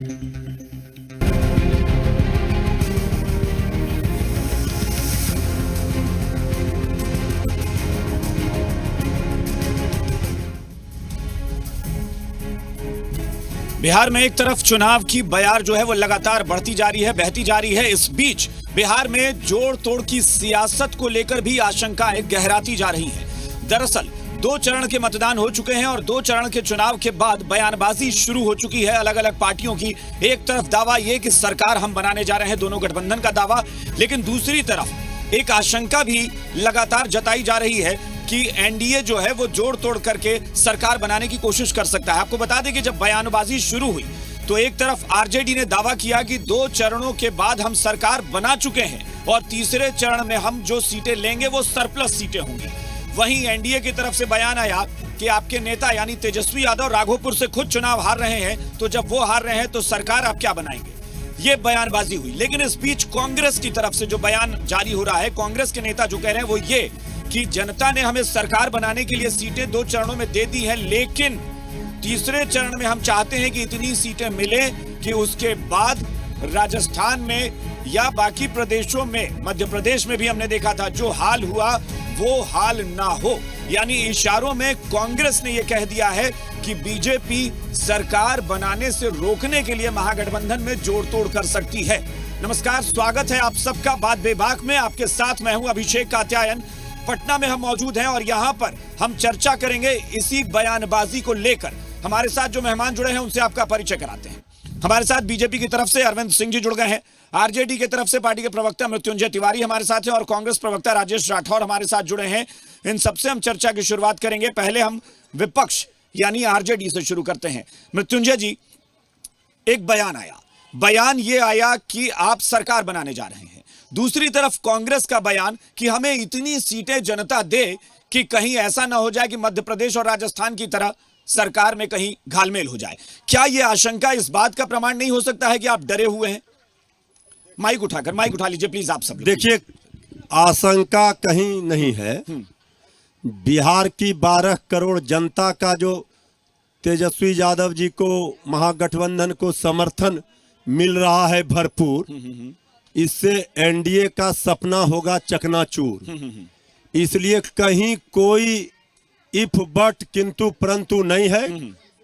बिहार में एक तरफ चुनाव की बयार जो है वो लगातार बढ़ती जा रही है, बहती जा रही है। इस बीच बिहार में जोड़ तोड़ की सियासत को लेकर भी आशंकाएं गहराती जा रही हैं। दरअसल 2 चरण के मतदान हो चुके हैं और 2 चरण के चुनाव के बाद बयानबाजी शुरू हो चुकी है अलग अलग पार्टियों की। एक तरफ दावा ये कि सरकार हम बनाने जा रहे हैं, दोनों गठबंधन का दावा, लेकिन दूसरी तरफ एक आशंका भी लगातार जताई जा रही है कि एनडीए जो है वो जोड़ तोड़ करके सरकार बनाने की कोशिश कर सकता है। आपको बता दें कि जब बयानबाजी शुरू हुई तो एक तरफ आरजेडी ने दावा किया कि 2 चरणों के बाद हम सरकार बना चुके हैं और तीसरे चरण में हम जो सीटें लेंगे वो सरप्लस सीटें होंगी। वहीं एनडीए की तरफ से बयान आया कि आपके नेता यानी तेजस्वी यादव राघोपुर से खुद चुनाव हार रहे हैं, तो जब वो हार रहे हैं तो सरकार आप क्या बनाएंगे, ये बयानबाजी हुई। लेकिन इस बीच कांग्रेस की तरफ से जो बयान जारी हो रहा है, कांग्रेस के नेता जो कह रहे हैं वो ये कि जनता ने हमें सरकार बनाने के लिए सीटें 2 चरणों में दे दी हैं, लेकिन तीसरे चरण में हम चाहते हैं कि इतनी सीटें मिले कि उसके बाद राजस्थान में या बाकी प्रदेशों में, मध्य प्रदेश में भी हमने देखा था, जो हाल हुआ वो हाल ना हो। यानी इशारों में कांग्रेस ने यह कह दिया है कि बीजेपी सरकार बनाने से रोकने के लिए महागठबंधन में जोड़ तोड़ कर सकती है। नमस्कार, स्वागत है आप सबका बात बेबाक में। आपके साथ मैं हूं अभिषेक कात्यायन। पटना में हम मौजूद हैं और यहां पर हम चर्चा करेंगे इसी बयानबाजी को लेकर। हमारे साथ जो मेहमान जुड़े हैं उनसे आपका परिचय कराते हैं। हमारे साथ बीजेपी की तरफ से अरविंद सिंह जी जुड़ गए हैं, आरजेडी की तरफ से पार्टी के प्रवक्ता मृत्युंजय तिवारी हमारे साथ हैं और कांग्रेस प्रवक्ता राजेश राठौर हमारे साथ जुड़े हैं। इन सबसे हम चर्चा की शुरुआत करेंगे। पहले हम विपक्ष यानी आरजेडी से शुरू करते हैं। मृत्युंजय जी, एक बयान आया, बयान ये आया कि आप सरकार बनाने जा रहे हैं। दूसरी तरफ कांग्रेस का बयान कि हमें इतनी सीटें जनता दे कि कहीं ऐसा ना हो जाए कि मध्य प्रदेश और राजस्थान की तरह सरकार में कहीं घालमेल हो जाए। क्या यह आशंका इस बात का प्रमाण नहीं हो सकता है कि आप डरे हुए हैं? माइक उठा लीजिए प्लीज आप सब। देखिए, आशंका कहीं नहीं है। बिहार की 12 करोड़ जनता का जो तेजस्वी यादव जी को, महागठबंधन को समर्थन मिल रहा है भरपूर, इससे एनडीए का सपना होगा चकनाचूर। इसलिए कहीं कोई इफ बट किंतु परंतु नहीं है,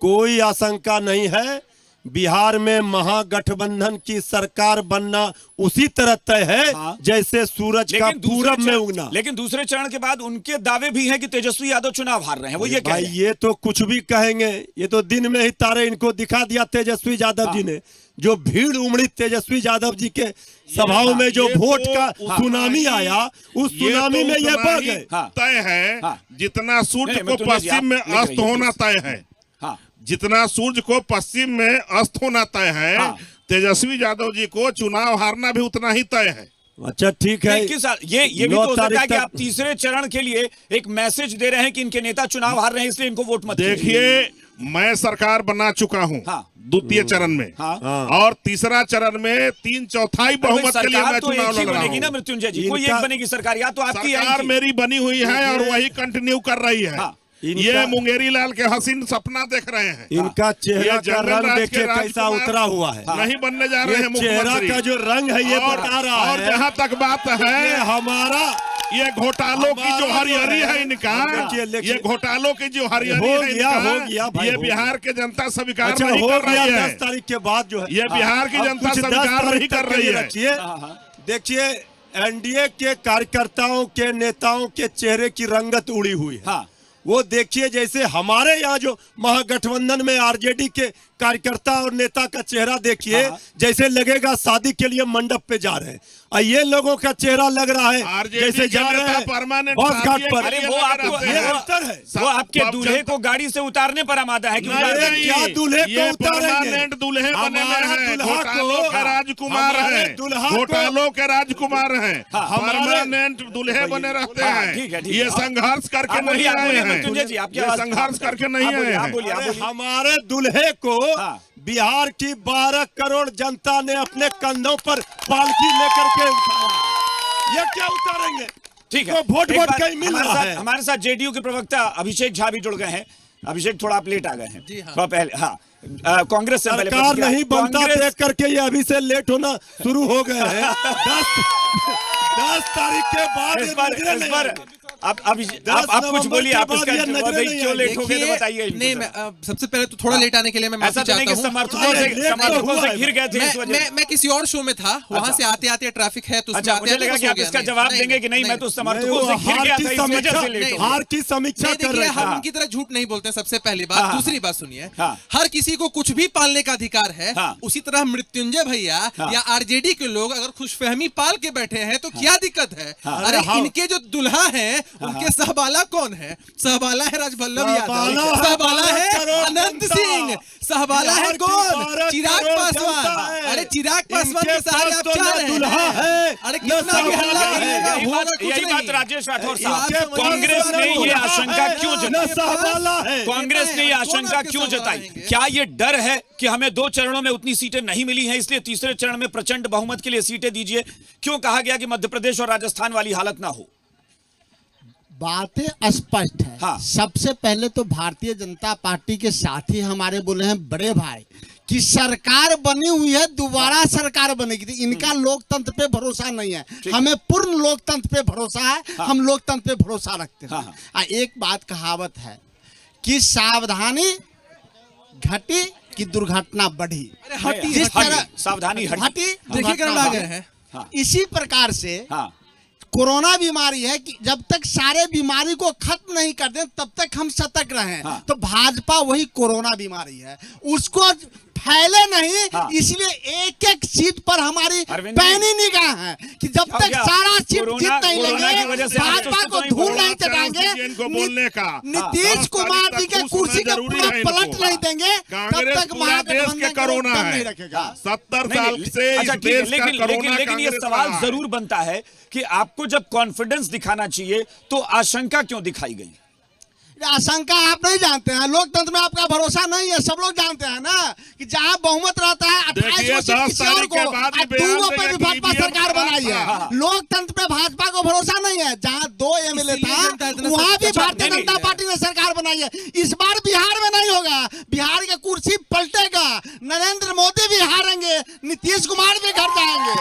कोई आशंका नहीं है। बिहार में महागठबंधन की सरकार बनना उसी तरह तय है जैसे सूरज का पूरब में उगना। लेकिन दूसरे चरण के बाद उनके दावे भी हैं कि तेजस्वी यादव चुनाव हार रहे हैं। वो ये भाई, ये तो कुछ भी कहेंगे, ये तो दिन में ही तारे इनको दिखा दिया तेजस्वी यादव जी ने। जो भीड़ उमड़ी तेजस्वी यादव जी के सभाओं में, जो वोट का सुनामी आया, उस सुनामी में ये बढ़ गए। तय है जितना सूर्य को पश्चिम में अस्त होना तय है, जितना सूर्य को पश्चिम में अस्त होना तय है, तेजस्वी यादव जी को चुनाव हारना भी उतना ही तय है। अच्छा, ठीक है। ये भी तो हो सकता है कि आप तीसरे चरण के लिए एक मैसेज दे रहे हैं कि इनके नेता चुनाव हार रहे हैं इसलिए इनको वोट मत दीजिए। देखिए, मैं सरकार बना चुका हूँ द्वितीय चरण में, और तीसरा चरण में 3/4 बहुमत के लिए मैं चुनाव लड़ रहा हूँ ना मृत्युंजय जी। कोई एक बनेगी सरकार, या तो आपकी सरकार मेरी बनी हुई है और वही कंटिन्यू कर रही है। ये मुंगेरी लाल के हसीन सपना देख रहे हैं। इनका चेहरा का रंग देखिए कैसा उतरा हुआ है। नहीं बनने जा रहे हैं चेहरा का जो रंग है ये बता रहा है। और जहाँ तक बात है हमारा, ये घोटालों की जो हरियरी है इनका, ये घोटालों की जो हरियरी है इनका, ये बिहार के जनता स्वीकार नहीं कर रही है। 10 तारीख के बाद जो है ये बिहार की जनता स्वीकार नहीं कर रही है। देखिए, एनडीए के कार्यकर्ताओं के, नेताओं के चेहरे की रंगत उड़ी हुई है। वो देखिए, जैसे हमारे यहाँ जो महागठबंधन में आरजेडी के कार्यकर्ता और नेता का चेहरा देखिए, जैसे लगेगा शादी के लिए मंडप पे जा रहे हैं। और ये लोगों का चेहरा लग रहा है जैसे जा रहे हैं बस घाट पर। अरे वो अंतर है, वो आपके दूल्हे को गाड़ी से उतारने पर आमादा है कि क्या दूल्हे को उतारेंगे? दूल्हे बने हैं, घोटालों के राजकुमार हैं, घोटालों के राजकुमार हैं, परमानेंट दूल्हे बने रहते हैं। ये संघर्ष करके नहीं आए हैं, ये संघर्ष करके नहीं आए हैं। हमारे दूल्हे को बिहार की 12 करोड़ जनता ने अपने कंधों पर पालकी लेकर के उठाया। ये क्या उतारेंगे? ठीक है, वोट कहीं मिल रहा है। हमारे साथ जेडीयू के प्रवक्ता अभिषेक झा भी जुड़ गए हैं। अभिषेक थोड़ा आप लेट आ गए हैं जी हाँ। थोड़ा पहले। हाँ कांग्रेस से पहले सरकार प्रतिक्रिया। नहीं बनता कांग्रेस- देख करके ये अभी से लेट होना शुरू हो गए हैं। 10 तारीख के बाद इस ये बार नजरें नहीं आएंगे। आप कुछ नवंबर बोलिए, के आप बाद इसका ये जवाब नजरें दें, नहीं क्यों लेट हो गए तो देखिए, बताइए इनको नहीं जरा। मैं सबसे पहले तो थोड़ा लेट आने के लिए मैं ऐसा माफी तो नहीं चाहता कि हूं। समर्थकों से घिर गए थे इस वजह से। मैं किसी और शो में था, वहां अच्छा। से आते आते ट्रैफिक है तो उसमें अच्छा आते मुझे आते लगा बस कि हो आप गया। इसका जवाब देंगे कि नहीं मैं तो समर्थकों से घिर गया था इस वजह से लेट हो गया। हार की समीक्षा नहीं, कर देखिए, रहे हम हैं। उनकी तरह झूठ नहीं बोलते हैं, सबसे पहली हाँ, बात। दूसरी बात सुनिए, हाँ। हर किसी को कुछ भी पालने का अधिकार है। हाँ। उसी तरह मृत्युंजय भैया हाँ। या आरजेडी के लोग अगर खुशफहमी पाल के बैठे हैं तो क्या दिक्कत है? अरे हाँ। इनके जो दुल्हा हैं उनके सहबाला कौन है? सहबाला है राजवल्लभ सहबाला यादव, है सहबाला है 12 करोड़ अनंत जनता। सिंह, सहबाला है बिहार की कौन? 12 चिराग करोड़ पासवान। जनता है। अरे चिराग पासवान इनके के सहारे पास आप तो जा न रहे दुल्हा हैं। है, अरे न कितना भी सहबाला हल्ला है। करिएगा, यही होगा बात- कुछ यही नहीं। बात राजेश राठौर साहब, आप समझिए, कांग्रेस ने ये दुल्हा आशंका है, क्यों न जताई? सहबाला है। कांग्रेस ने ये आशंका क्यों जताई? क्या ये डर है कि हमें 2 चरणों में उतनी सीटें नहीं मिली हैं, इसलिए तीसरे चरण में प्रचंड बहुमत के लिए सीटें दीजिए? क्यों कहा गया कि मध्य प्रदेश और राजस्थान वाली हालत ना हो? बातें स्पष्ट है। हाँ। सबसे पहले तो भारतीय जनता पार्टी के साथी हमारे बोले हैं बड़े भाई कि सरकार बनी हुई है, दोबारा सरकार बनेगी। इनका लोकतंत्र पे भरोसा नहीं है, हमें पूर्ण लोकतंत्र पे भरोसा है। हम लोकतंत्र पे भरोसा रखते हैं। हाँ। एक बात कहावत है कि सावधानी घटी कि दुर्घटना बढ़ी। हटी, जिस हटी, तरह सावधानी हटी। हटी देखिए दुर्घटना करना आ बढ़ी। गए हैं। हाँ। इसी प्रकार से हाँ कोरोना बीमारी है कि जब तक सारे बीमारी को खत्म नहीं कर दें तब तक हम सतर्क रहें। हाँ। तो भाजपा वही कोरोना बीमारी है, उसको फैले नहीं। हाँ। इसलिए एक एक सीट पर हमारी अरविंद जी, पैनी निगाह है कि जब क्या- तक क्या? सारा सीट कोरोना- जीत नहीं कोरोना की वजह लेंगे, से आप भाजपा तो को नहीं धूल बोल रहे। नहीं चटाएंगे, इनको बोलने का नीतीश 10 कुमार तारीख जी तक के खुश कुर्सी होना का जरूरी पूरा है इनको। पलट नहीं देंगे तब कांग्रेस तक पूरा देश महागठबंधन के को कोरोना दम है। नहीं रखेगा। 70 नहीं, साल नहीं, से इस अच्छा, ठीक है, देश का लेकिन कोरोना लेकिन ये कांग्रेस सवाल रहा है। जरूर बनता है कि आपको जब कॉन्फिडेंस दिखाना चाहिए तो आशंका क्यों दिखाई गई? आशंका आप नहीं जानते हैं, लोकतंत्र में आपका भरोसा नहीं है। सब लोग जानते हैं ना कि जहां बहुमत रहता है 28 देखिए, सीट 10 किसी और तारीख को, के बाद अब बयान दूगों देंगे पे भी कि भाजपा EVM सरकार बनाई हाँ। है। लोकतंत्र पे भाजपा को भरोसा नहीं है। जहां 2 एमएलए इसीलिए जनता था इतना वहां भी अच्छा, भारतीय नहीं, जनता नहीं, पार्टी ने सरकार बनाई है। इस बार बिहार में नहीं होगा, बिहार की कुर्सी पलटेगा, नरेंद्र मोदी भी हारेंगे, नीतीश कुमार भी घर जाएंगे।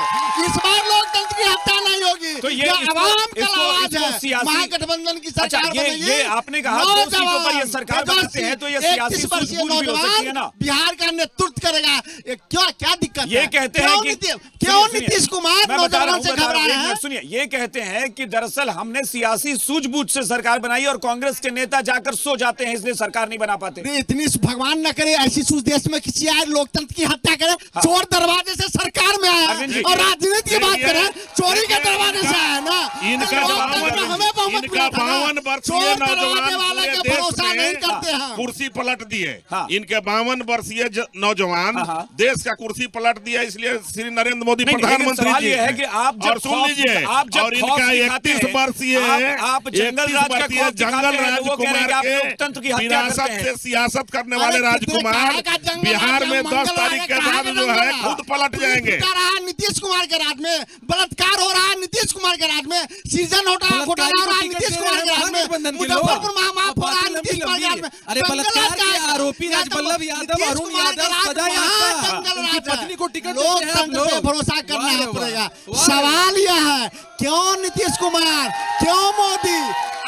इस बार लोकतंत्र की हत्या नहीं होगी। तो ये यह आवाम का आवाज है। सियासी महागठबंधन की अच्छा, सरकार बनेगी। ये आपने कहा 2 सीटों पर ये सरकार नौजवान, बनाते हैं तो ये सियासी 31 वर्षीय सूझबूझ भी हो सकती है ना? बिहार का नेतृत्व करेगा। ये क्या दिक्कत ये है? कहते हैं कि क्यों सुनिए, नीतीश कुमार मैं बता रहा नौजवान हूं, से बता रहा हूं, घबराए एक हैं? मिनट सुनिए। ये कहते हैं कि दरअसल हमने सियासी सूझबूझ से सरकार बनाई और कांग्रेस के नेता जाकर सो जाते हैं इसलिए सरकार नहीं बना पाते। अरे इतनी भगवान न करे ऐसी सूझ देश में किसी आए लोकतंत्र की हत्या करे। चोर दरवाजे से सरकार में आया अरविंद जी, और राजनीति की बात करें चोरी के दरवाजे से आया ना। इनका लोकतंत्र में हमें बहुमत इनका मिला था ना। 52 वर्षीय चोर दरवाजे नौजवान वाले पूरे के देश भरोसा नहीं में करते हैं। कुर्सी पलट दिए। हाँ। इनके 52 वर्षीय नौजवान हाँ। देश का कुर्सी पलट दिया, इसलिए श्री नरेंद्र मोदी नहीं, लेकिन प्रधानमंत्री सवाल जी ये है कि आप जब और सुन खौफ- लीजिए, आप जब और खौफ इनका दिखाते 31 हैं, वर्षीय आप जंगल राज का खौफ दिखाते जंगल हैं, राज लोग कह रहे हैं कि आप लोकतंत्र की हत्या करते विरासत हैं। से सियासत करने वाले अरे कितने राजकुमार कहा का जंगल बिहार राज, में मंगल 10 राज तारीख के कहा बाद का जो जंगल है राज। खुद पलट जाएंगे। पुलिस पिटा रहा है नीतीश कुमार के राज में, बलात्कार हो रहा है नीतीश कुमार के राज में, सृजन घोटाला हो रहा है नीतीश कुमार के राज में, मुजफ्फरपुर महामाप हो रहा है नीतीश कुमार के राज में। अरे बलात्कार के आरोपी राजवल्लभ यादव, अरुण यादव सजा याफ्ता, उनकी पत्नी को टिकट देते हैं आप लोकतंत्र पे लोग। भरोसा करना वाह रे पड़ेगा। वाह। सवाल यह है क्यों नीतीश कुमार, क्यों मोदी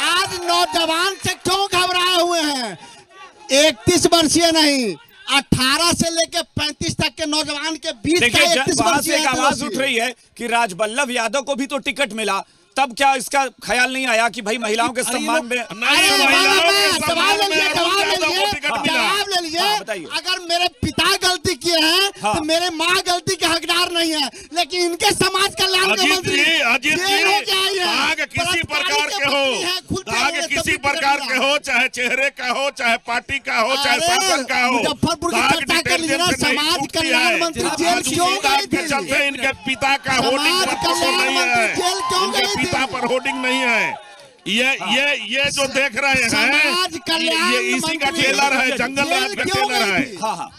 आज नौजवान से क्यों घबराए हुए हैं? 31 वर्षीय नहीं, 18 से लेकर 35 तक के नौजवान के बीच का देखिए 31 वहां वर्षीय से एक आवाज उठ रही है कि राजवल्लभ यादव को भी तो टिकट मिला, तब क्या इसका ख्याल नहीं आया कि भाई महिलाओं के सम्मान में नहीं, महिलाओं के सम्मान में अरुण यादव को टिकट मिला। जवाब ले लीजिए। हाँ, बताइए। अगर मेरे पिता गलती किए हैं हाँ। तो मेरे माँ गलती के हकदार नहीं है, लेकिन इनके समाज कल्याण के मंत्री अजीत जेल हो के आई जी, है। दाग किसी प्रकार के हो, पत्नी है, खुलते दाग हुए किसी सभी प्रकार टिकट के मिला। हो, चाहे चेहरे का हो, चाहे पार्टी का हो, चाहे अरे, शासन का हो, मुजफ्फरपुर की दाग चर्चा कर लीजिए ना, डिटेंशन से नहीं समाज छूटती कल्याण है। मंत्री जनाब, जेल आज क्यों उसी दाग गई के थी? चलते इनके पिता का समाज होर्डिंग पर फोटो कल्याण नहीं मंत्री है, जेल क्यों उनके गई थी? पिता पर होर्डिंग नहीं है। ये जो देख रहे हैं, समाज कल्याण ये इसी का मंत्री टेलर है, जंगल जेल राज का क्यों टेलर गई है। थी? हाँ हाँ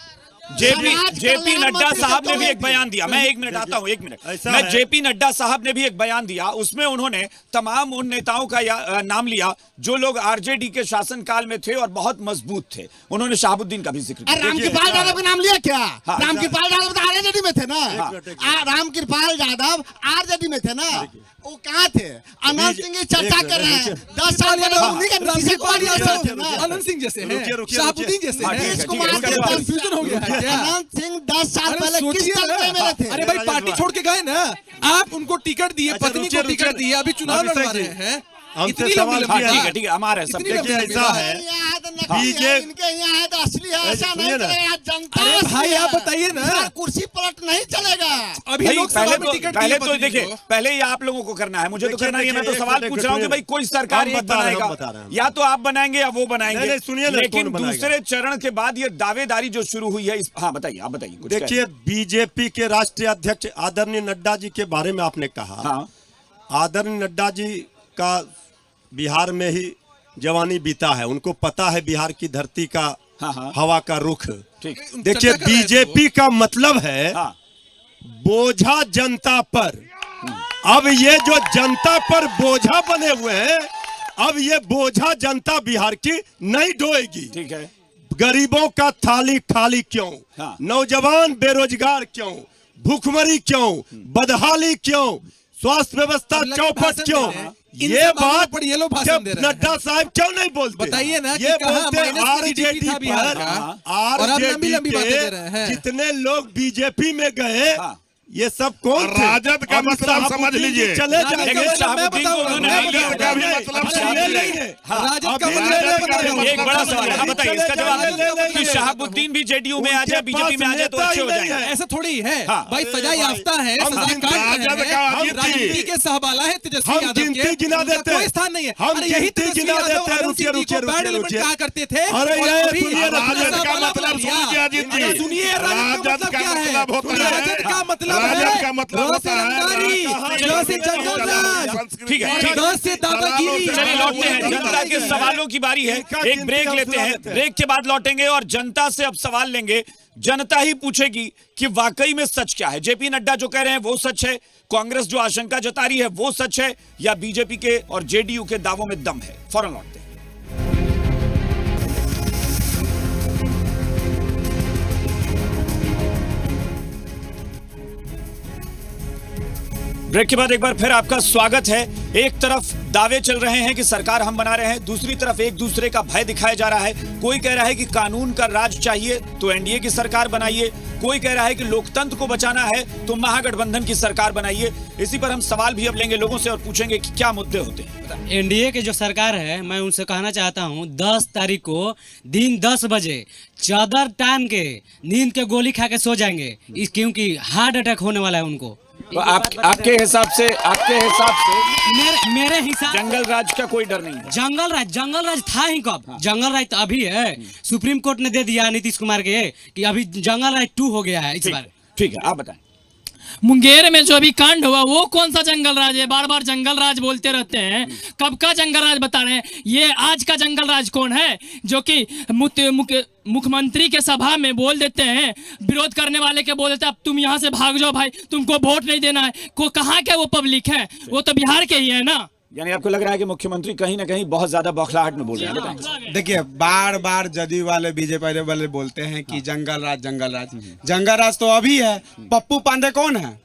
जेपी नड्डा साहब ने भी एक बयान दिया। मैं 1 मिनट आता हूं, 1 मिनट। मैं जेपी नड्डा साहब ने भी एक बयान दिया, उसमें उन्होंने तमाम उन नेताओं का नाम लिया जो लोग आरजेडी के शासनकाल में थे और बहुत मजबूत थे। उन्होंने शहाबुद्दीन का भी जिक्र किया। रामकृपाल यादव का नाम लिया क्या? रामकृपाल यादव तो आरजेडी में थे ना। रामकृपाल यादव आरजेडी में थे ना, वो कहाँ थे? अनंत सिंह की चर्चा कर रहे हैं। 10 साल पहले उन्हीं का अनंत सिंह जैसे हैं, शहाबुद्दीन जैसे हैं। कंफ्यूजन हो गया है क्या? अनंत सिंह 10 साल पहले किस तलवे में थे? अरे भाई पार्टी छोड़ के गए ना, आप उनको टिकट दिए, पत्नी को टिकट दिए, अभी चुनाव लड़वा रहे हैं। हमसे सवाल किया। ठीक है, हमारे सब ऐसा है इनके यहाँ है तो असली है, ऐसा नहीं चलेगा। जनता अरे भाई आप बताइए ना, कुर्सी पलट नहीं चलेगा। अभी लोग पहले तो देखिए, पहले ही आप लोगों को करना है, मुझे तो करना ही है। मैं तो सवाल पूछ रहा हूँ कि भाई कोई सरकार एक बनाएगा, या तो आप बनाएंगे या वो बनाएंगे। सुनिए, लेकिन दूसरे चरण के बाद ये दावेदारी जो शुरू हुई है, हाँ बताइए, आप बताइए कुछ। देखिए, बीजेपी के राष्ट्रीय अध्यक्ष आदरणीय नड्डा जी के बारे में आपने कहा। आदरणीय नड्डा जी का बिहार में ही जवानी बीता है, उनको पता है बिहार की धरती का हवा का रुख। देखिए, बीजेपी का मतलब है बोझा जनता पर। अब ये जो जनता पर बोझा बने हुए हैं, अब ये बोझा जनता बिहार की नहीं ढोएगी। ठीक है, गरीबों का थाली खाली क्यों? नौजवान बेरोजगार क्यों? भूखमरी क्यों? बदहाली क्यों? स्वास्थ्य व्यवस्था चौपट क्यों? ये बात नड्डा साहब क्यों नहीं बोलते? बताइए ना, ये बोलते आरजेडी पर। आरजेडी के जितने लोग बीजेपी में गए, ये सब कौन थे? राजद का मतलब समझ लीजिए। चले जाएंगे। एक बड़ा सवाल है, बताइए इसका जवाब। कि शहाबुद्दीन भी जेडीयू में आ जाए, बीजेपी में आ जाए तो अच्छे हो जाएंगे। ऐसा थोड़ी है भाई, सजा याफ्ता है, राजनीति के सहबाला है तेजस्वी यादव के, कोई स्थान नहीं है। हम यही तेजस्वी यादव रुकिए क्या करते थे? राजद का मतलब सुनिए, राजद का मतलब होता है, राजद का मतलब राजद का मतलब होता है जंगल राज। ठीक है, 10 से दादागिरी। चलिए लौटते हैं, जनता के सवालों की बारी है। एक ब्रेक लेते हैं, ब्रेक के बाद लौटेंगे और जनता से अब सवाल लेंगे। जनता ही पूछेगी कि वाकई में सच क्या है। जेपी नड्डा जो कह रहे हैं वो सच है, कांग्रेस जो आशंका जता रही है वो सच है, या बीजेपी के और जेडीयू के दावों में दम है। फौरन लौटते हैं। ब्रेक के बाद एक बार फिर आपका स्वागत है। एक तरफ दावे चल रहे हैं कि सरकार हम बना रहे हैं, दूसरी तरफ एक दूसरे का भय दिखाया जा रहा है। कोई कह रहा है कि कानून का राज चाहिए तो एनडीए की सरकार बनाइए, कोई कह रहा है कि लोकतंत्र को बचाना है तो महागठबंधन की सरकार बनाइए। इसी पर हम सवाल भी अब लेंगे लोगों से और पूछेंगे कि क्या मुद्दे होते हैं। एनडीए के जो सरकार है, मैं उनसे कहना चाहता हूं 10 तारीख को दिन 10 बजे चादर टान के नींद के गोली खा के सो जाएंगे, क्योंकि हार्ट अटैक होने वाला है उनको। तो आपके हिसाब से मेरे हिसाब जंगल राज का कोई डर नहीं है। जंगल राज था ही कब? जंगल राज तो अभी है। सुप्रीम कोर्ट ने दे दिया नीतीश कुमार के कि अभी जंगल राज 2 हो गया है इस बार। ठीक है, आप बताएं। मुंगेर में जो अभी कांड हुआ वो कौन सा जंगल राज है? बार बार जंगल राज बोलते रहते हैं, कब का जंगल राज बता रहे हैं? ये आज का जंगल राज कौन है जो कि मुख्यमंत्री के सभा में बोल देते हैं, विरोध करने वाले के बोल देते हैं अब तुम यहाँ से भाग जाओ भाई, तुमको वोट नहीं देना है। को कहाँ के वो पब्लिक है? वो तो बिहार के ही है ना। यानी आपको लग रहा है कि मुख्यमंत्री कहीं ना कहीं बहुत ज्यादा बौखलाहट में बोल रहे हैं? देखिए, बार बार जदयू वाले बीजेपी वाले बोलते हैं कि जंगल राज तो अभी है। पप्पू पांडे कौन है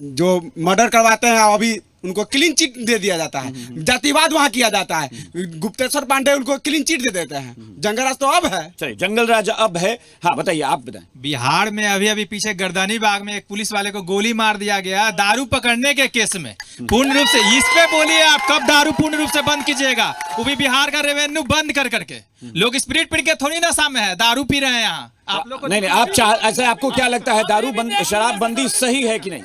जो मर्डर करवाते हैं, अभी उनको क्लीन चिट दे दिया जाता है, जातिवाद वहां किया जाता है। गुप्तेश्वर पांडे उनको क्लीन चिट दे देते हैं। जंगल राज तो अब है। चलिए, जंगल राज अब है। हाँ बताइए, आप बताएं। बिहार में अभी पीछे गर्दनी बाग में एक पुलिस वाले को गोली मार दिया गया दारू पकड़ने के केस में। पूर्ण रूप से इस पे बोलिए, आप कब दारू पूर्ण रूप से बंद कीजिएगा? वो भी बिहार का रेवेन्यू बंद कर करके। लोग स्पिरिट पी के थोड़ी नशा में है, दारू पी रहे हैं यहाँ। आप लोग नहीं, आप ऐसा आपको क्या लगता है, शराब बंदी सही है कि नहीं?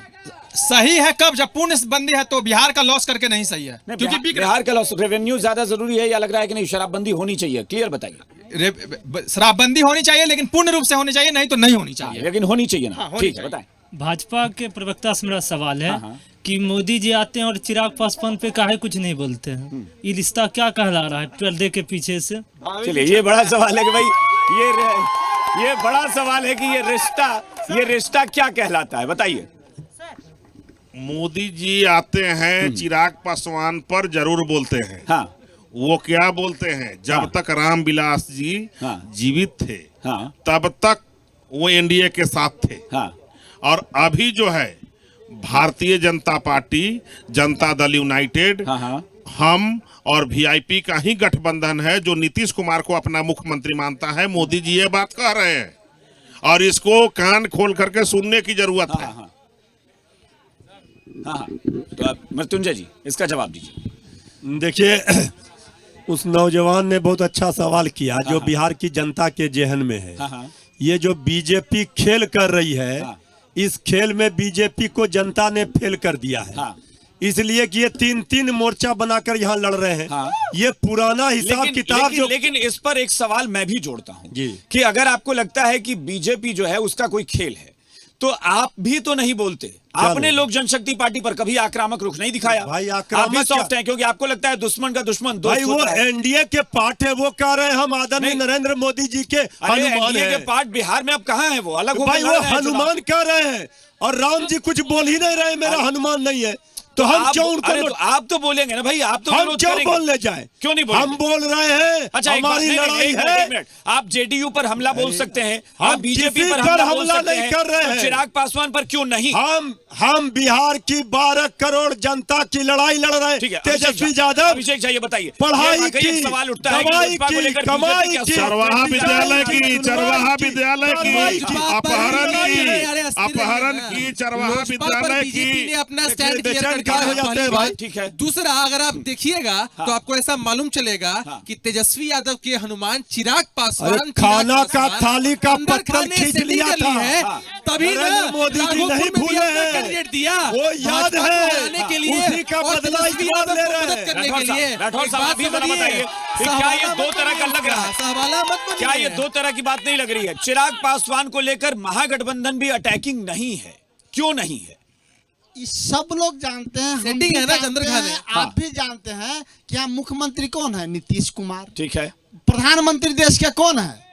सही है कब? जब पूर्ण बंदी है तो बिहार का लॉस करके नहीं सही है, क्योंकि बिहार का लॉस रेवेन्यू ज्यादा जरूरी है, या लग रहा है कि नहीं शराबबंदी होनी चाहिए? क्लियर बताइए। शराबबंदी होनी चाहिए लेकिन पूर्ण रूप से होनी चाहिए, नहीं तो नहीं होनी चाहिए। लेकिन होनी चाहिए ना। ठीक है, बताएं। भाजपा के प्रवक्ता से मेरा सवाल है कि मोदी जी आते हैं और चिराग पासवान पे काहे कुछ नहीं बोलते हैं? ये रिश्ता क्या कहला रहा है पर्दे के पीछे से? चलिए, ये बड़ा सवाल है कि भाई ये बड़ा सवाल है कि ये रिश्ता क्या कहलाता है, बताइए। मोदी जी आते हैं, चिराग पासवान पर जरूर बोलते हैं। हाँ। वो क्या बोलते हैं, जब तक रामविलास जी जीवित थे तब तक वो एनडीए के साथ थे। और अभी जो है भारतीय जनता पार्टी, जनता दल यूनाइटेड, हम और वीआईपी का ही गठबंधन है जो नीतीश कुमार को अपना मुख्यमंत्री मानता है। मोदी जी ये बात कह रहे हैं और इसको कान खोल करके सुनने की जरूरत है। तो आप मृत्युंजय जी इसका जवाब दीजिए। देखिए, उस नौजवान ने बहुत अच्छा सवाल किया जो बिहार की जनता के जेहन में है। ये जो बीजेपी खेल कर रही है, इस खेल में बीजेपी को जनता ने फेल कर दिया है। इसलिए कि ये तीन मोर्चा बनाकर यहाँ लड़ रहे हैं। ये पुराना हिसाब किताब लेकिन इस पर एक सवाल मैं भी जोड़ता हूँ कि अगर आपको लगता है कि बीजेपी जो है उसका कोई खेल है, तो आप भी तो नहीं बोलते। आपने लोक जनशक्ति पार्टी पर कभी आक्रामक रुख नहीं दिखाया। भाई आप भी सॉफ्ट हैं क्योंकि आपको लगता है दुश्मन का दुश्मन दोस्त होता है। वो एनडीए के पार्ट है, वो कह रहे हैं हम आदरणीय नरेंद्र मोदी जी के हनुमान के पार्ट बिहार में अब कहाँ है? वो अलग हो भाई, वो हनुमान कह रहे हैं और राम जी कुछ बोल ही नहीं रहे, मेरा हनुमान नहीं है। तो हम क्यों उनको आप तो बोलेंगे ना भाई, आप तो हम क्यों बोलने जाए? क्यों नहीं बोल? हम बोल रहे हैं। अच्छा, हमारी लड़ाई है। आप जेडीयू पर हमला बोल सकते हैं, आप बीजेपी पर हमला नहीं कर रहे हैं। चिराग पासवान पर क्यों नहीं? हम बिहार की 12 करोड़ जनता की लड़ाई लड़ रहे हैं। तेजस्वी यादव, अभिषेक जी ये बताइए, पढ़ाई की, सवाल उठता है दवाई की, कमाई की, चरवाहा विद्यालय की, चरवाहा विद्यालय की, अपहरण की, चरवाहा विद्यालय की, अपना स्टैंड क्लियर करके ठीक है। दूसरा, अगर आप देखिएगा तो आपको ऐसा मालूम चलेगा कि तेजस्वी यादव के हनुमान चिराग पासवान खाना का थाली का पत्थर खींच लिया था, तभी मोदी जी नहीं भूले हैं। कैंडिडेट दिया, वो याद है, के लिए उसी का बदला करने के लिए। राठौर साहब अभी बताइए, क्या ये दो तरह का लग रहा है? क्या ये दो तरह की बात नहीं लग रही है? चिराग पासवान को लेकर महागठबंधन भी अटैकिंग नहीं है, क्यों नहीं है? सब लोग जानते हैं, सेटिंग है ना चंद्रखा ने। आप भी जानते हैं कि यहाँ मुख्यमंत्री कौन है? नीतीश कुमार। ठीक है। प्रधानमंत्री देश के कौन है?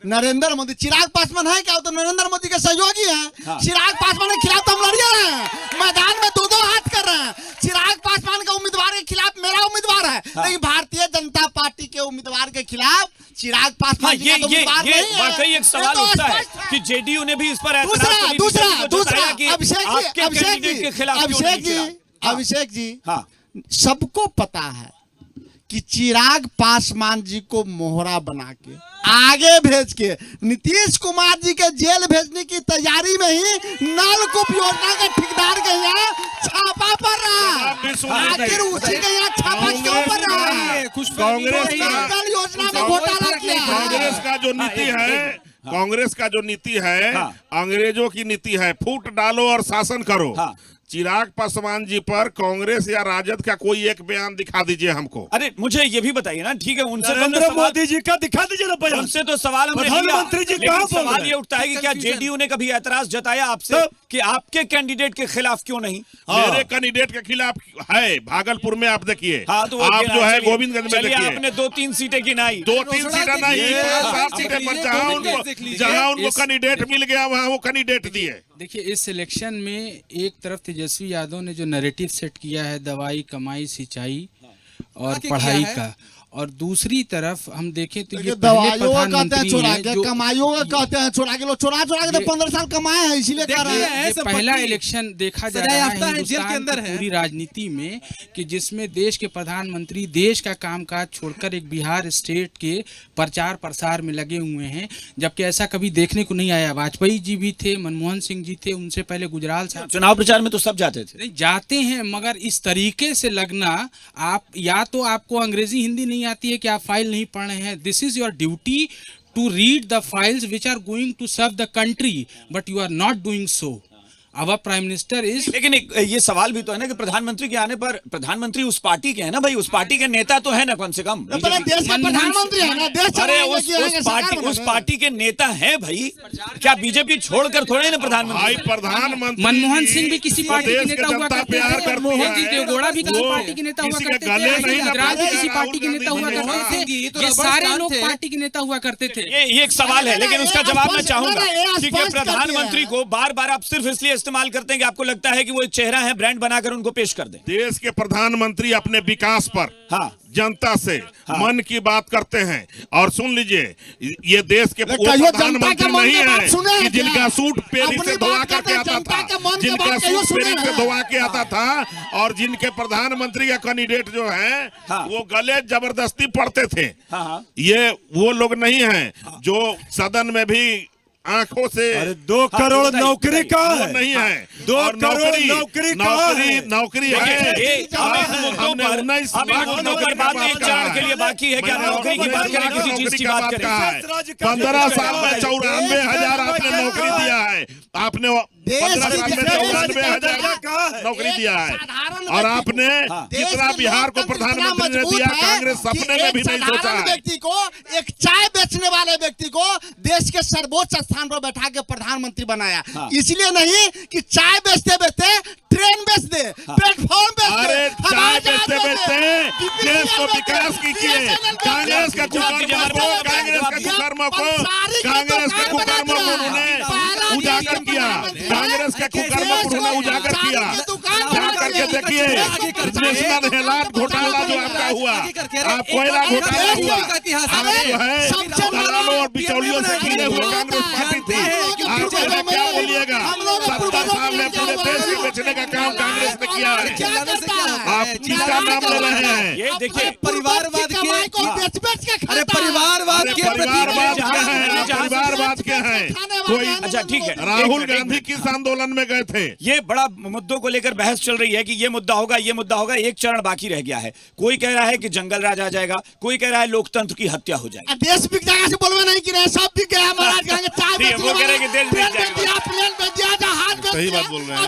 नरेंद्र मोदी। चिराग पासवान है क्या? वो तो नरेंद्र मोदी के सहयोगी हैं। चिराग पासवान के खिलाफ तो हम लड़ रहे हैं, मैदान में दो हाथ कर रहे हैं। चिराग पासवान के उम्मीदवार के खिलाफ मेरा उम्मीदवार है, लेकिन भारतीय जनता पार्टी के उम्मीदवार के खिलाफ चिराग पासवान ये वाकई एक सवाल उठता है कि जेडीयू ने भी इस पर अभिषेक जी, सबको पता है कि चिराग पासवान जी को मोहरा बना के आगे भेज के नीतीश कुमार जी के जेल भेजने की तैयारी में ही नलकूप योजना के ठेकेदार के यहाँ छापा पड़ रहा है। आखिर उसी के यहाँ छापा क्यों पड़ रहा है? कांग्रेस योजना में घोटाला किया। कांग्रेस का जो नीति है, अंग्रेजों की नीति है, फूट डालो और शासन करो। चिराग पासवान जी पर कांग्रेस या राजद का कोई एक बयान दिखा दीजिए हमको। अरे मुझे ये भी बताइए ना, ठीक है, उनसे नरेंद्र मोदी जी का दिखा दीजिए ना बयान। उनसे तो सवाल प्रधानमंत्री जी कहाँ बोल रहे हैं? सवाल ये उठता है कि क्या जेडीयू ने कभी ऐतराज जताया आपसे कि आपके कैंडिडेट के खिलाफ क्यों नहीं? मेरे कैंडिडेट के खिलाफ है, भागलपुर में आप देखिए। आप जो है गोविंदगंज में देखिए, आपने 2-3 सीटें गिनाई। 2-3 सीटें नहीं, 7 सीटें पर जहाँ उनको कैंडिडेट मिल गया वहाँ वो कैंडिडेट दिए। देखिए, इस इलेक्शन में एक तरफ तेजस्वी यादव ने जो नैरेटिव सेट किया है दवाई, कमाई, सिंचाई और पढ़ाई का, और दूसरी तरफ हम देखें तो ये दवाइयों का कहते हैं चुरा के, कमाइयों का कहते हैं चुरा के, लोग चुरा के तो 15 साल कमाए हैं, इसीलिए कर रहे हैं। पहला इलेक्शन देखा जा रहा है हिंदुस्तान की पूरी राजनीति में कि जिसमें देश के प्रधानमंत्री देश का कामकाज छोड़कर एक बिहार स्टेट के प्रचार प्रसार में लगे हुए हैं, जबकि ऐसा कभी देखने को नहीं आया। वाजपेयी जी भी थे, मनमोहन सिंह जी थे, उनसे पहले गुजराल साहब। चुनाव प्रचार में तो सब जाते थे। नहीं जाते हैं, मगर इस तरीके से लगना, आप या तो आपको अंग्रेजी हिंदी नहीं आती है कि आप फाइल नहीं पढ़ रहे हैं। This is your duty to read the files which are going to serve the country, but you are not doing so. Our prime minister is. लेकिन ये सवाल भी तो है ना कि प्रधानमंत्री के आने पर, प्रधानमंत्री उस पार्टी के है ना भाई, उस पार्टी के नेता तो है ना कम से कम। प्रधानमंत्री है ना, देश अरे उस पार्टी के नेता है भाई, क्या बीजेपी छोड़कर थोड़े ना प्रधानमंत्री? प्रधानमंत्री मनमोहन सिंह भी किसी पार्टी के नेता हुआ करते थे, मोहन जी देवगौड़ा भी किसी पार्टी के नेता हुआ करते थे, गुजरात भी किसी पार्टी के नेता हुआ करते थे, ये सारे लोग पार्टी के नेता हुआ करते थे। ये एक सवाल है, लेकिन उसका जवाब मैं चाहूंगा कि प्रधानमंत्री को बार बार आप सिर्फ इसलिए इस्तेमाल करते हैं कि आपको लगता है कि वो एक चेहरा है, ब्रांड बनाकर उनको पेश कर दें। देश के प्रधानमंत्री अपने विकास पर जनता से मन की बात करते हैं। और सुन लीजिए, ये देश के प्रधानमंत्री नहीं है कि जिनका सूट पेरी से धोआ करके आता था, जिनका सूट पेरी से धोआ के आता था, और जिनके प्रधानमंत्री का कैंडिडेट जो है वो गले जबरदस्ती पड़ते थे। ये वो लोग नहीं हैं जो सदन में भी आंखों से। अरे 2 करोड़ नौकरी का है, नहीं है 2 करोड़ नौकरी नौकरी है। हमने 19 के लिए बाकी है, क्या नौकरी की बात करें, किसी चीज की बात करें? 15 साल में 94,000 आपने नौकरी दिया है, आपने 15 साल में 94,000 नौकरी दिया है। और आपने कितना बिहार को प्रधानमंत्री ने दिया, कांग्रेस सपने में भी नहीं सोचा है। व्यक्ति को, एक चाय बेचने वाले व्यक्ति को देश के सर्वोच्च स्थान पर बैठा के प्रधानमंत्री बनाया। इसलिए नहीं कि चाय बेचते बेचते ट्रेन बेच दे, प्लेटफॉर्म बेच दे। अरे चाय बेचते बेचते देश को विकास कीजिए। कांग्रेस के कुकर्मों को उन्होंने उजागर किया, कांग्रेस के कुकर्मों को उन्होंने उजागर किया। जा करके देखिए नेशनल हेलाट घोटाला जो आपका हुआ, आप कोयला घोटाला हुआ, आप जो है दलालों और बिचौलियों से घिरे हुए कांग्रेस पार्टी थी। आप क्या बोलिएगा, 70 साल में पूरे देश को बेचने का काम कांग्रेस ने किया है। आप किसका नाम ले रहे हैं? ये देखिए परिवारवाद के, अरे परिवारवाद क्या है? कोई अच्छा ठीक है, राहुल गांधी किस आंदोलन में गए थे? ये बड़ा मुद्दों को लेकर बहस चल रही है कि ये मुद्दा होगा, ये मुद्दा होगा। एक चरण बाकी रह गया है। कोई कह रहा है कि जंगल राज आ जाएगा, कोई कह रहा है लोकतंत्र की हत्या हो जाएगी। देश बिक जाएगा से बोलवा नहीं कि रहे, सब बिक गया महाराज। वो कह रहे हैं कि देश बिक जाएगा। सही बात बोल रहे हैं।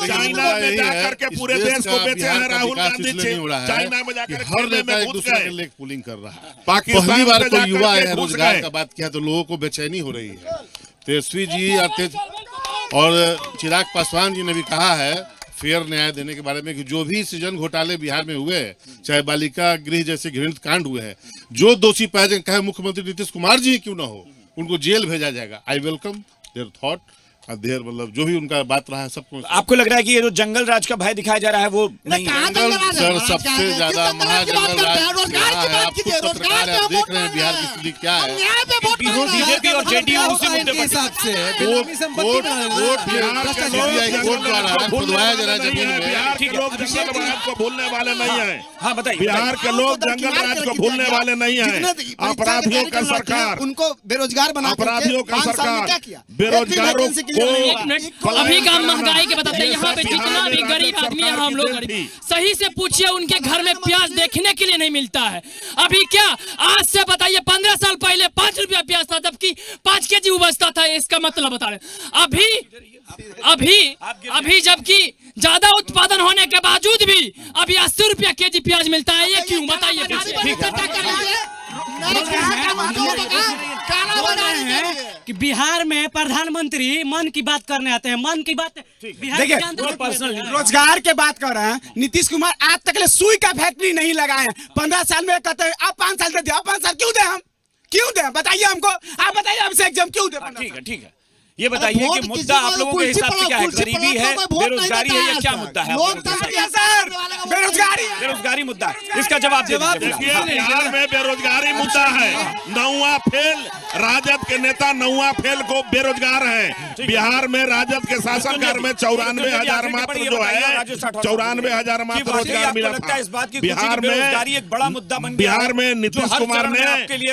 चाइना में जाकर के पूरे देश को बेचे हैं राहुल गांधी। चाइना में जाकर हर नेता एक दूसरे के लेग पुलिंग कर रहा है। पाकिस्तान पहली बार में कोई जाकर युवा के है घुस रोजगार गए। का बात किया तो लोगों को बेचैनी हो रही है। तेजस्वी जी और चिराग पासवान जी ने भी कहा है फेयर न्याय देने के बारे में कि जो भी सृजन घोटाले बिहार में हुए, चाहे बालिका गृह जैसे घृणित कांड हुए हैं, जो दोषी पाए जाएंगे, चाहे मुख्यमंत्री नीतीश कुमार जी क्यों ना हो, उनको जेल भेजा जाएगा। आई वेलकम देयर थॉट, देर मतलब जो भी उनका बात रहा है सबको। आपको लग रहा है कि ये जो जंगल राज का भय दिखाया जा रहा है वो नहीं है? जंगल सर सबसे ज्यादा महाजंगल राज आप पत्रकार है, आप देख रहे हैं बिहार की स्थिति क्या है। बीजेपी और जेडीयू उसी मुद्दे पर हिसाब से कोर्ट द्वारा खुदवाया जा रहा है जमीन में। बिहार के लोग जंगल राज को भूलने वाले नहीं है। हाँ बताइए। बिहार के लोग जंगल राज को भूलने वाले नहीं है। अपराधियों का सरकार, उनको बेरोजगार बना अपराधियों का सरकार बेरोजगारों एक मिनट, अभी का महंगाई के बताते हैं। यहाँ पे जितना भी गरीब आदमी है, हम लोग गरीब, सही से पूछिए उनके घर में प्याज देखने के लिए नहीं मिलता है। अभी क्या आज से बताइए 15 साल पहले 5 रुपया प्याज था, जबकि 5 केजी उपजता था। इसका मतलब बता रहे अभी जबकि ज्यादा उत्पादन होने के बावजूद भी अभी 80 रुपया केजी प्याज मिलता है। ये क्यों बताइए? कि बिहार में प्रधानमंत्री मन की बात करने आते हैं। मन की बात देखिए, रोजगार के बात कर रहे हैं। नीतीश कुमार आज तक ले सुई का फैक्ट्री नहीं लगाए हैं। 15 साल में कहते हैं अब 5 साल दे दिया। 5 साल क्यों दे? हम क्यों दे? बताइए हमको, आप बताइए हमसे एग्जाम क्यों दे? ठीक है, ये बताइए कि मुद्दा आप लोगों के हिसाब से क्या है? गरीबी है, बेरोजगारी है, या क्या मुद्दा है? बेरोजगारी मुद्दा है। इसका जवाब देखिए, बिहार में बेरोजगारी मुद्दा है। 9वां फेल राजद के नेता 9वां फेल को बेरोजगार है। बिहार में राजद के शासनकाल में 94,000 मात्र जो है 94,000 मात्र रोजगार मिला था। बिहार में एक बड़ा मुद्दा बन गया। बिहार में नीतीश कुमार ने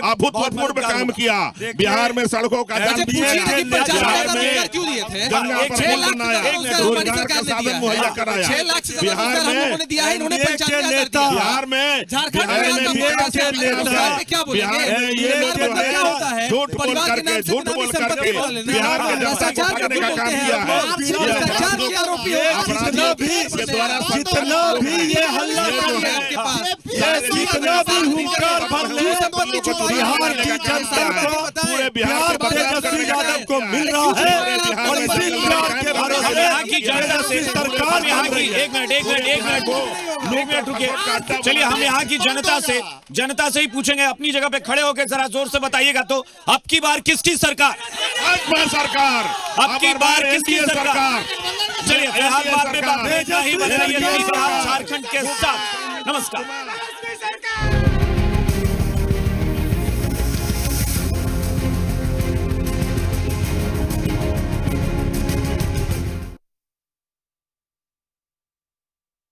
अभूतपूर्व काम किया। बिहार में सड़कों का जाल बिछा, क्यों दिए थे? गंगा पर 6 लाख बनाया, रोजगार का साधन मुहैया कराया। 6 लाख से ज्यादा रोजगार हम लोगों ने दिया है, इन्होंने 95,000 दिया। बिहार में झारखंड में क्या बोलेंगे? क्या होता है? परिवार के नाम से झूठ बोल करके बिहार में भ्रष्टाचार का का काम किया है। भ्रष्टाचार के आरोपी हो जितना भी ये हल्ला आपके पास जितना भी हुंकार भरने बिहार की जनता को पूरे बिहार के तेजस्वी यादव को मिल रहा है और इसी बिहार के भरोसे यहाँ की जनता से सरकार यहाँ की एक मिनट रुकिए। चलिए हम यहाँ की जनता से ही पूछेंगे। अपनी जगह पे खड़े होकर जरा जोर से बताइएगा तो अब की बार किसकी सरकार? सरकार अब की बार किसकी सरकार? चलिए फिलहाल बात में झारखंड के साथ नमस्कार।